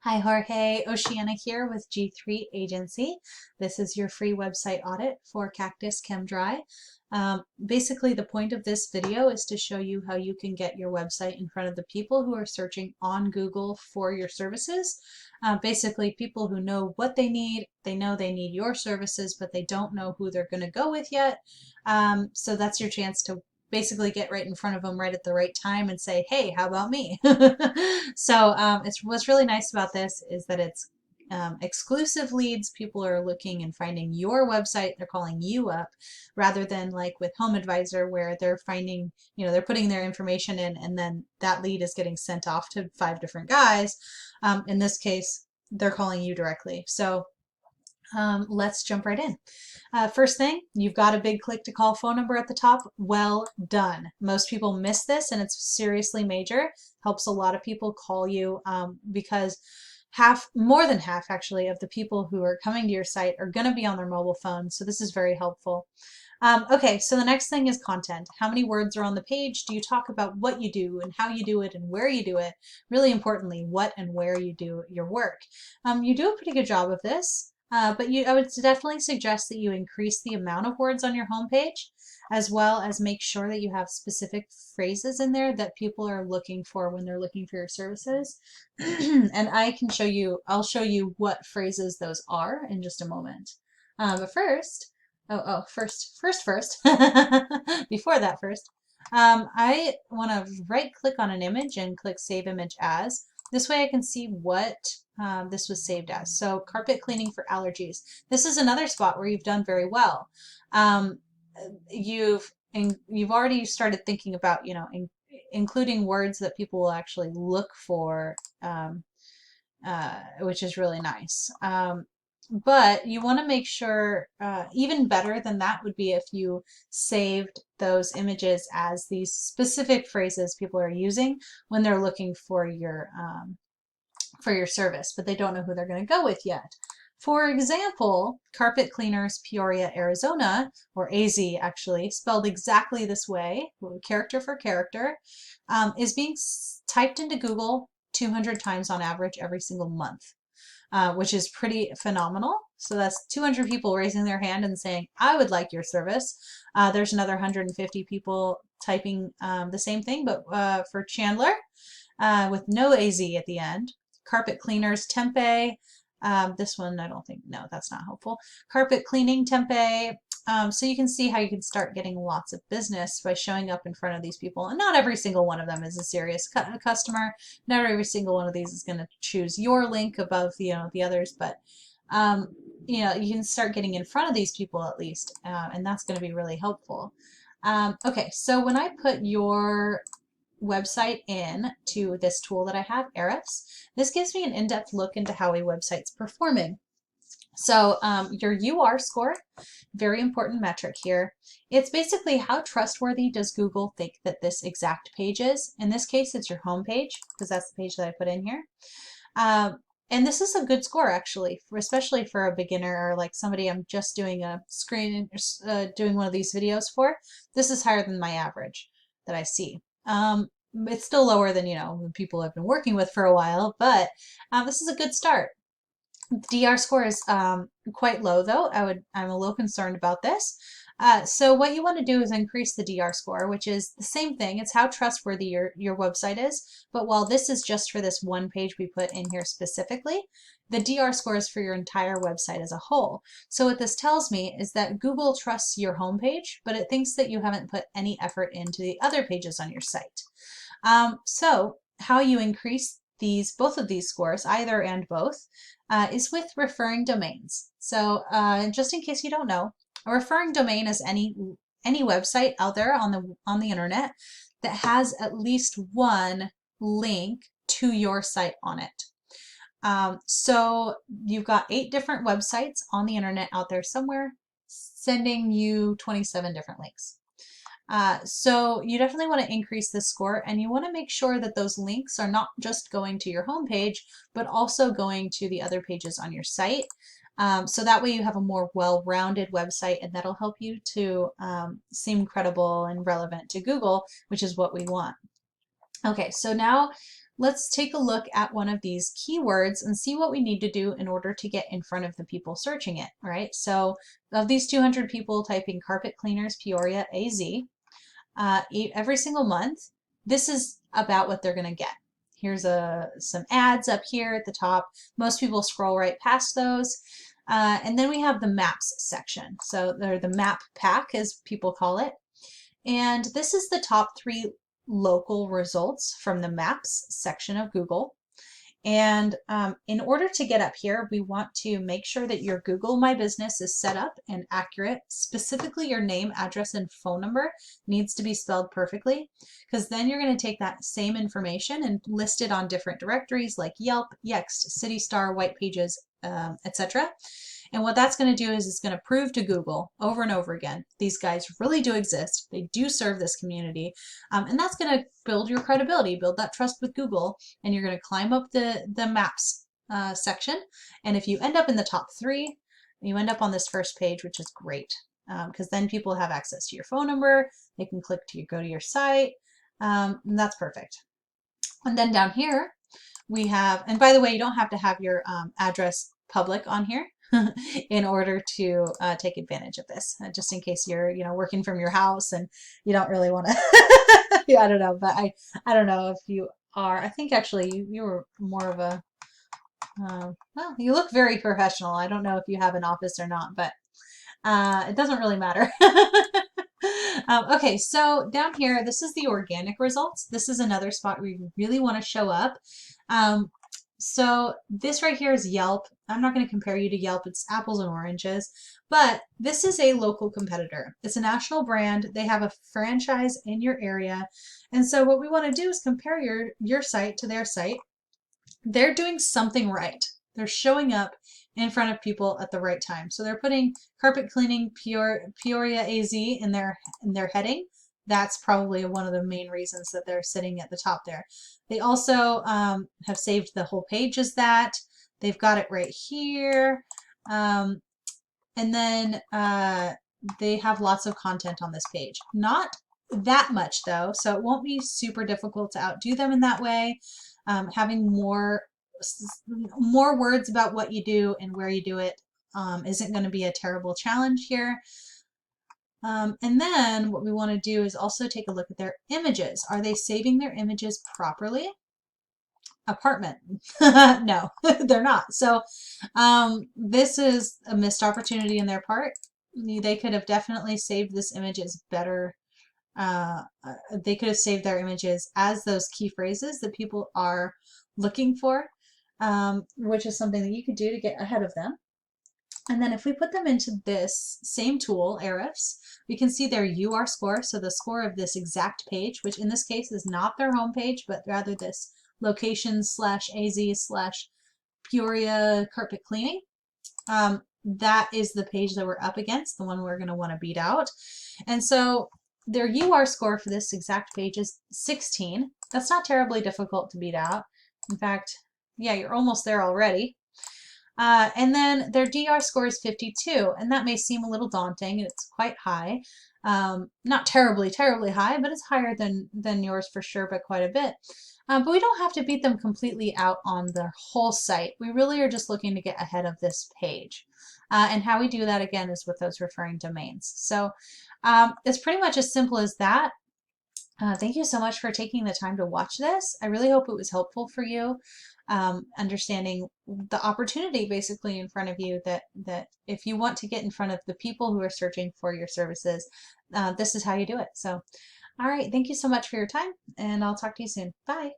Hi Jorge, Oceana here with G3 Agency. This is your free website audit for Cactus Chem Dry. Basically, the point of this video is to show you how you can get your website in front of the people who are searching on Google for your services. Basically, people who know what they know they need your services, but they don't know who they're going to go with yet. So that's your chance to basically get right in front of them right at the right time and say, hey, how about me? So it's what's really nice about this is that it's exclusive leads. People are looking and finding your website. They're calling you up rather than like with Home Advisor where they're finding, they're putting their information in and then that lead is getting sent off to 5 different guys. In this case, they're calling you directly. So let's jump right in. First thing, you've got a big click to call phone number at the top. Well done. Most people miss this and it's seriously major. Helps a lot of people call you because more than half actually of the people who are coming to your site are going to be on their mobile phone. So this is very helpful. Okay, so the next thing is content. How many words are on the page? Do you talk about what you do and how you do it and where you do it? Really importantly, what and where you do your work. You do a pretty good job of this. But I would definitely suggest that you increase the amount of words on your homepage, as well as make sure that you have specific phrases in there that people are looking for when they're looking for your services. And I'll show you what phrases those are in just a moment. But first, first, before that first, I want to right click on an image and click Save Image As. This way I can see what this was saved as. So carpet cleaning for allergies. This is another spot where you've done very well. You've already started thinking about, including words that people will actually look for, which is really nice. But you want to make sure, even better than that would be if you saved those images as these specific phrases people are using when they're looking for your service, but they don't know who they're going to go with yet. For example, Carpet Cleaners Peoria, Arizona, or AZ actually, spelled exactly this way, character for character, is being typed into Google 200 times on average every single month. Which is pretty phenomenal. So that's 200 people raising their hand and saying, I would like your service. There's another 150 people typing the same thing, but for Chandler, with no AZ at the end. Carpet Cleaners Tempe. This one, I don't think, no, that's not helpful. Carpet Cleaning Tempe. So you can see how you can start getting lots of business by showing up in front of these people. And not every single one of them is a serious customer. Not every single one of these is going to choose your link above the others, but you can start getting in front of these people at least, and that's going to be really helpful. Okay, so when I put your website in to this tool that I have, Ahrefs, this gives me an in-depth look into how a website's performing. So your UR score, very important metric here. It's basically how trustworthy does Google think that this exact page is. In this case, it's your home page, because that's the page that I put in here. And this is a good score, actually, especially for a beginner or like somebody I'm just doing a screen, doing one of these videos for. This is higher than my average that I see. It's still lower than, people I've been working with for a while, but this is a good start. DR score is quite low though. I'm a little concerned about this. So what you want to do is increase the DR score, which is the same thing. It's how trustworthy your website is. But while this is just for this one page we put in here specifically, the DR score is for your entire website as a whole. So what this tells me is that Google trusts your homepage, but it thinks that you haven't put any effort into the other pages on your site. So how you increase both of these scores, either and both, is with referring domains. So just in case you don't know, a referring domain is any website out there on the internet that has at least one link to your site on it. So you've got 8 different websites on the internet out there somewhere sending you 27 different links. So you definitely want to increase this score, and you want to make sure that those links are not just going to your homepage, but also going to the other pages on your site. So that way you have a more well-rounded website, and that'll help you to seem credible and relevant to Google, which is what we want. Okay, so now let's take a look at one of these keywords and see what we need to do in order to get in front of the people searching it, right? So of these 200 people typing carpet cleaners Peoria AZ, every single month, this is about what they're going to get. Here's some ads up here at the top. Most people scroll right past those. And then we have the maps section. So they're the map pack, as people call it. And this is the top 3 local results from the maps section of Google. And in order to get up here, we want to make sure that your Google My Business is set up and accurate. Specifically, your name, address, and phone number needs to be spelled perfectly, because then you're going to take that same information and list it on different directories like Yelp, Yext, CityStar, White Pages, etc. And what that's going to do is it's going to prove to Google over and over again, these guys really do exist. They do serve this community. And that's going to build your credibility, build that trust with Google, and you're going to climb up the maps section. And if you end up in the top 3, you end up on this first page, which is great, because then people have access to your phone number. They can go to your site, and that's perfect. And then down here, we have, and by the way, you don't have to have your address public on here in order to take advantage of this, just in case you're working from your house and you don't really want to yeah, I don't know, but I don't know if you are. I think actually you were more of a well, you look very professional. I don't know if you have an office or not, but it doesn't really matter. Okay, so down here, this is the organic results. This is another spot where you really want to show up. So this right here is Yelp. I'm not going to compare you to Yelp. It's apples and oranges, but this is a local competitor. It's a national brand. They have a franchise in your area. And so what we want to do is compare your site to their site. They're doing something right. They're showing up in front of people at the right time. So they're putting carpet cleaning Peoria AZ in their heading. That's probably one of the main reasons that they're sitting at the top there. They also have saved the whole page as that. They've got it right here. And then they have lots of content on this page. Not that much though, so it won't be super difficult to outdo them in that way. Having more words about what you do and where you do it isn't going to be a terrible challenge here. And then what we want to do is also take a look at their images. Are they saving their images properly? Apartment. No, they're not. So this is a missed opportunity in their part. They could have definitely saved this images better. They could have saved their images as those key phrases that people are looking for, which is something that you could do to get ahead of them. And then if we put them into this same tool, Ahrefs, we can see their UR score, so the score of this exact page, which in this case is not their home page, but rather this location/AZ/Peoria carpet cleaning. That is the page that we're up against, the one we're going to want to beat out. And so their UR score for this exact page is 16. That's not terribly difficult to beat out. In fact, yeah, you're almost there already. And then their DR score is 52, and that may seem a little daunting. It's quite high. Not terribly, terribly high, but it's higher than yours for sure, but quite a bit. But we don't have to beat them completely out on the whole site. We really are just looking to get ahead of this page. And how we do that, again, is with those referring domains. So it's pretty much as simple as that. Thank you so much for taking the time to watch this. I really hope it was helpful for you, understanding the opportunity basically in front of you, that if you want to get in front of the people who are searching for your services, this is how you do it. So, all right, thank you so much for your time, and I'll talk to you soon. Bye.